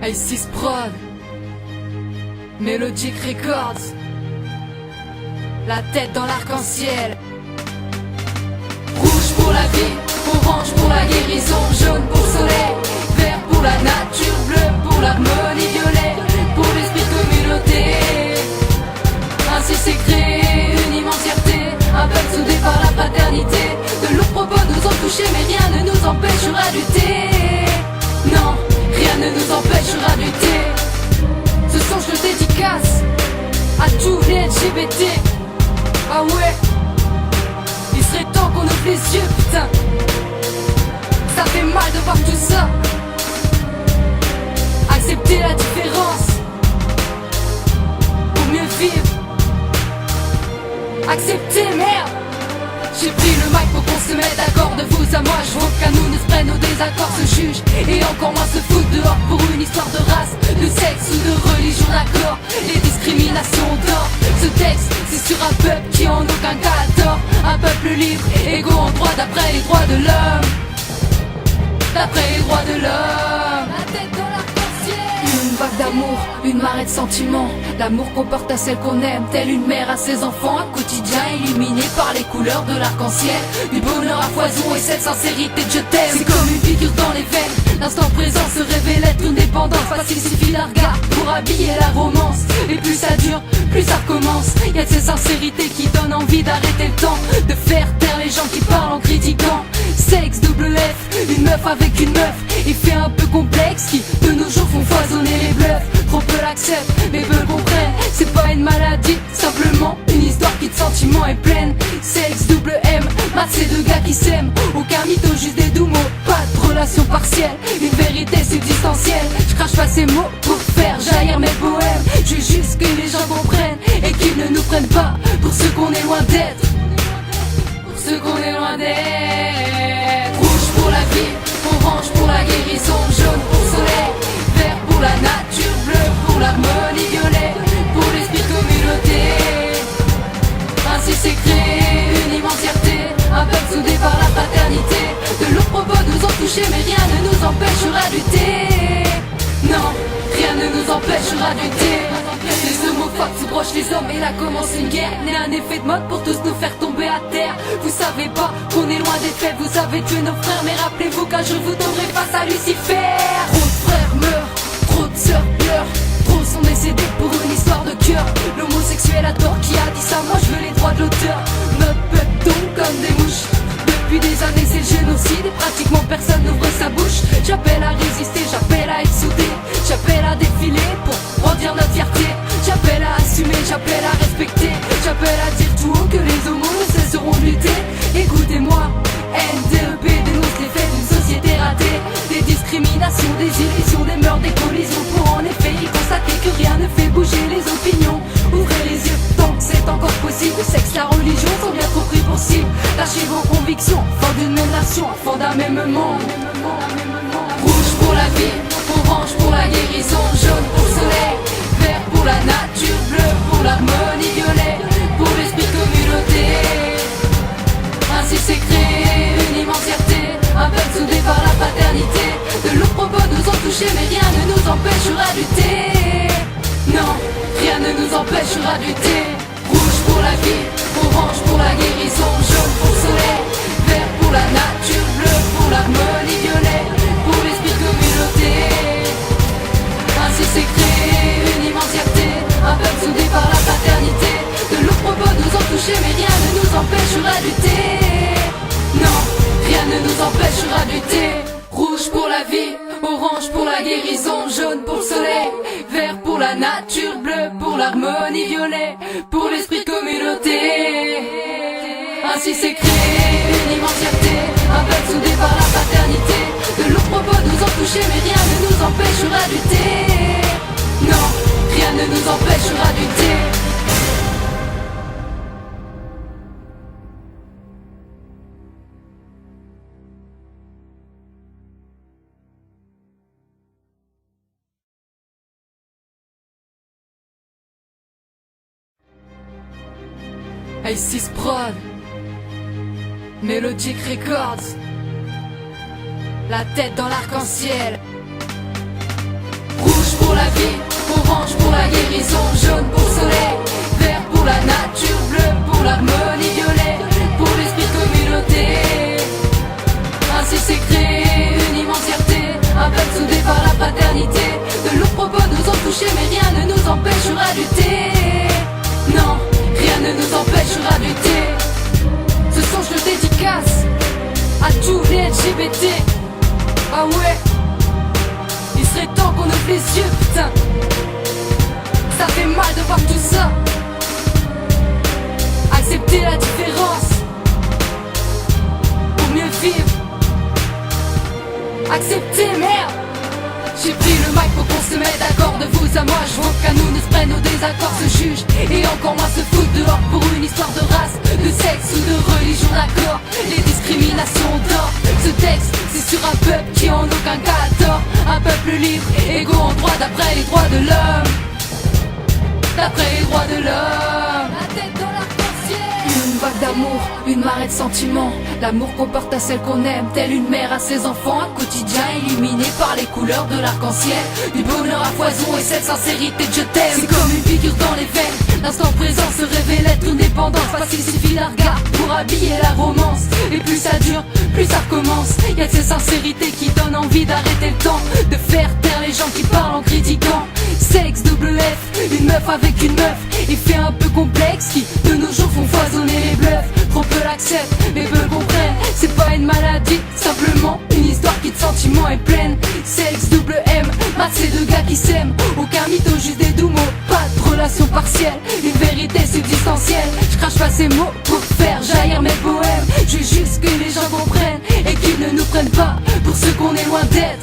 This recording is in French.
A6 Prod, Melodic Records, la tête dans l'arc-en-ciel. Rouge pour la vie, orange pour la guérison, jaune pour le soleil, vert pour la nature, bleu pour l'harmonie, violet pour l'esprit de communauté. Ainsi s'est créé une immensièreté, un peuple soudé par la fraternité. De lourds propos nous ont touchés, mais rien ne nous empêchera de lutter. Non, rien ne nous empêchera de lutter. Ce son je le dédicace à tous les LGBT. Ah ouais, il serait temps qu'on ouvre les yeux, putain. Ça fait mal de voir tout ça. Accepter la différence pour mieux vivre. Accepter, merde. J'ai pris le mic pour qu'on se mette d'accord. De vous à moi, je veux qu'à nous ne se prennent nos désaccords, se jugent et encore moins se foutent dehors pour une histoire de race, de sexe ou de religion, d'accord. Les discriminations d'or. Ce texte, c'est sur un peuple qui en aucun cas a tort. Un peuple libre, égaux en droit d'après les droits de l'homme. D'après les droits de l'homme. La tête dans l'arc-en-ciel. Une vague d'amour, une marée de sentiments. L'amour qu'on porte à celle qu'on aime, telle une mère à ses enfants. Un quotidien illuminé par les couleurs de l'arc-en-ciel. Du bonheur à foison et cette sincérité de je t'aime. C'est comme une figure dans les veines. L'instant présent se révèle être une dépendance. Parce qu'il suffit d'un regard pour habiller la romance. Et plus ça dure, plus ça recommence. Y'a de ces sincérités qui donnent envie d'arrêter le temps, de faire taire les gens qui parlent en critiquant. Sexe, double F, une meuf avec une meuf. Effet un peu complexe qui de nos jours font foisonner les bluffs. Trop peu l'acceptent, mais peu le comprennent. C'est pas une maladie, simplement une histoire qui de sentiments est pleine. Sexe, double M, maths c'est deux gars qui s'aiment. Aucun mytho, juste des doux mots, pas de relation partielle. Une vérité subsistentielle, je crache pas ces mots pour faire jaillir mes poèmes. Je veux juste que les gens comprennent et qu'ils ne nous prennent pas pour ceux qu'on est loin d'être. Pour ceux qu'on est loin d'être. Rouge pour la vie, orange pour la guérison, jaune pour le soleil, vert pour la nature, bleu pour l'harmonie, violet pour l'esprit de communauté. Ainsi s'est créé une immensièreté, un peuple soudé par la fraternité. De lourds propos nous ont touchés, mais rien ne nous empêchera de lutter. Non, rien ne nous empêchera de lutter. Les homophobes se brochent les hommes et là commence une guerre. N'est un effet de mode pour tous nous faire tomber à terre. Vous savez pas qu'on est loin des faits, vous avez tué nos frères. Mais rappelez-vous qu'un jour vous tomberez face à Lucifer. Trop de frères meurent, trop de sœurs pleurent, trop sont décédés pour une histoire de cœur. L'homosexuel a tort, qui a dit ça? Moi je veux les droits de l'auteur. Notre peuple tombe comme des mouches. Depuis des années c'est le génocide et pratiquement personne n'ouvre sa bouche. J'appelle à résister, j'appelle à être soudé, j'appelle à défiler pour brandir notre fierté. J'appelle à assumer, j'appelle à respecter, j'appelle à dire tout haut que les homos ne cesseront de lutter. Écoutez-moi, NDEP dénonce les faits d'une société ratée. Des discriminations, des illusions, des mœurs, des collisions. Pour en effet y constater que rien ne fait bouger les opinions. Ouvrez les yeux tant que c'est encore possible. Le sexe, la religion sont bien trop pris pour cible. Lâchez vos convictions, enfants d'une même nation, enfants d'un même monde. Rouge pour la vie, orange pour la guérison, jaune pour le soleil, vert pour la nature, bleu pour l'harmonie, violet pour l'esprit de communauté. Ainsi s'est créé une immensièreté, un peuple soudé par la fraternité. De lourds propos nous ont touchés, mais rien ne nous empêchera de lutter. Non, rien ne nous empêchera de lutter. Rouge pour la vie, orange pour la guérison, jaune pour le soleil, vert pour la nature, bleu pour l'harmonie, violet pour l'esprit de communauté. Ainsi s'est créé une immensièreté, un peuple soudé par la fraternité. De lourds propos nous ont touchés, mais rien ne nous empêchera de lutter. Non, rien ne nous empêchera de lutter. Rouge pour la vie, orange pour la guérison, jaune pour le soleil, vert pour la nature, bleu pour l'harmonie, violet pour l'esprit de communauté. Ainsi s'est créé une immensièreté, un peuple soudé par la fraternité. De lourds propos nous ont touchés, mais rien ne nous empêchera de lutter. Non, rien ne nous empêchera de lutter. A6 Prod, Melodic Records, la tête dans l'arc-en-ciel. Rouge pour la vie, orange pour la guérison, jaune pour le soleil, vert pour la nature, bleu pour l'harmonie, violet pour l'esprit de communauté. Ainsi s'est créée une immense fierté, un peuple soudé par la fraternité. De lourds propos nous ont touchés, mais rien ne nous empêchera de lutter. Non, rien ne nous empêchera de lutter. Ce son je le dédicace à tous les LGBT. Ah ouais, il serait temps qu'on ouvre les yeux, putain. Ça fait mal de voir tout ça. Accepter la différence pour mieux vivre. Accepter, merde. J'ai pris le mic pour qu'on se mette d'accord. De vous à moi, je vois qu'à nous ne se prennent nos désaccords, se jugent et encore moins se foutent dehors pour une histoire de race, de sexe ou de religion, d'accord. Les discriminations d'or. Ce texte, c'est sur un peuple qui en aucun cas a tort. Un peuple libre, égaux en droit d'après les droits de l'homme. D'après les droits de l'homme. La tête dans l'arc-en-ciel. Une vague d'amour, une marée de sentiments. L'amour qu'on porte à celle qu'on aime, telle une mère à ses enfants. Un quotidien illuminé par les couleurs de l'arc-en-ciel. Du bonheur à foison et cette sincérité de je t'aime. C'est comme une piqûre dans les veines. L'instant présent se révèle être une dépendance. Parce qu'il suffit d'un regard pour habiller la romance. Et plus ça dure, plus ça recommence. Y'a de ces sincérités qui donnent envie d'arrêter le temps, de faire taire les gens qui parlent en critiquant. Sexe, double F, une meuf avec une meuf. Effet un peu complexe qui de nos jours font foisonner les bluffs. Trop peu l'acceptent, mais peu le comprennent. C'est pas une maladie, simplement une histoire qui de sentiments est pleine. Sexe, double M, maths c'est deux gars qui s'aiment. Aucun mytho, juste des doux mots, pas de relation partielle. Une vérité subsistentielle, je crache pas ces mots pour faire jaillir mes poèmes. Je veux juste que les gens comprennent et qu'ils ne nous prennent pas pour ce qu'on est loin d'être.